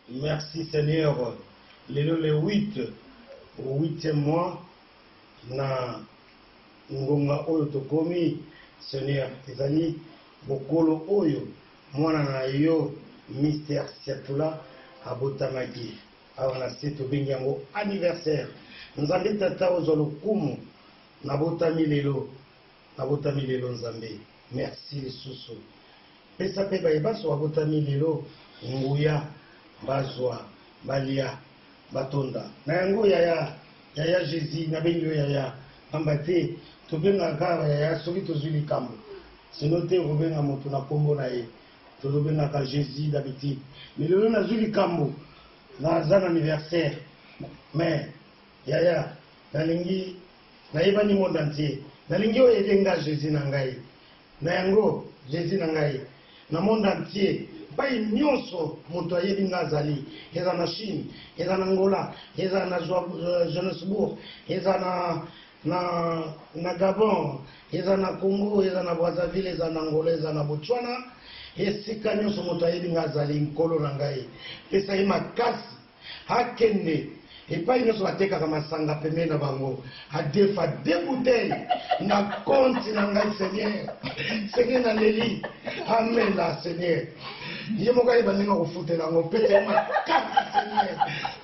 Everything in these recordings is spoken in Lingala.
Merci Seigneur. Le 8e mois, na ngonga oyo tokomi, Seigneur, ezali bokolo oyo mwana na yo Mystère Siatula abotamaki. Awa na se tobengi yango anniversaire. Nzambe tata ozwa lokumu nabotami lelo Nzambe. Merci lisusu. Pesa pe bayebaso abotami lelo nguya bazwa balia batonda. Na yango yaya Jésus na bengi yo yaya ambate tobenga ka yaya soki tozwi likambo. Sino te obenga moto na kombo na ye. Tobenga ka Jésus d'habitude. Mais lelo nazwi likambo na zan anniversaire. Mais yaya nalingi nayebani monde entier. Nalingi oyedenga Jésus na ngai. Na yango Jésus na ngai. Na monde entier. Pai nyonso moto ayebi nga azali. Eza na Chine, eza na Angola, eza na Johannesburg, eza na Gabon, eza na Congo, eza na Brazzaville, eza na Angola, eza na Botswana. Esika nyonso moto ayebi nga azali nkolo na ngai. Pesa ye makasi hakende. Epai nyonso batekaka masanga pembeni na bango adefa 2 bouteilles na compte na ngai Seigneur. Seigneur na leli amela Seigneur. Ye moko ayeba ndenge kofutela yango pesa makasi Seigneur.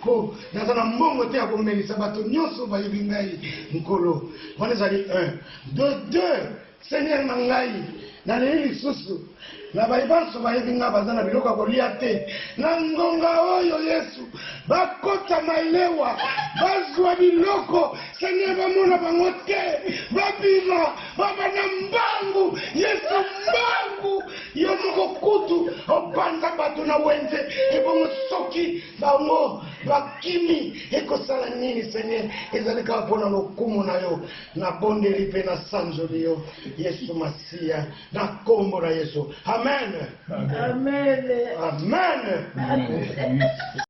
Po naza na mbongo te ya komelisa bato nyonso bayebi ngai nkolo. Wana ezali 1. 2 Seigneur na ngai na leli lisusu na bayebanso bayebi nga baza na biloko ya kolia te na ngonga oyo Yesu bakota malewa bazwa biloko Seigneur bamona bango te babima babana mbangu Yesu mbangu yo moko kutu obanza bato na wenze ebongo soki bango bakimi ekosala nini Seigneur ezali kaka mpona lokumu na yo na bondeli mpe na sanzoli yo Yesu Masiya na kombo na Yesu. Amen. Amen. Amen. Amen.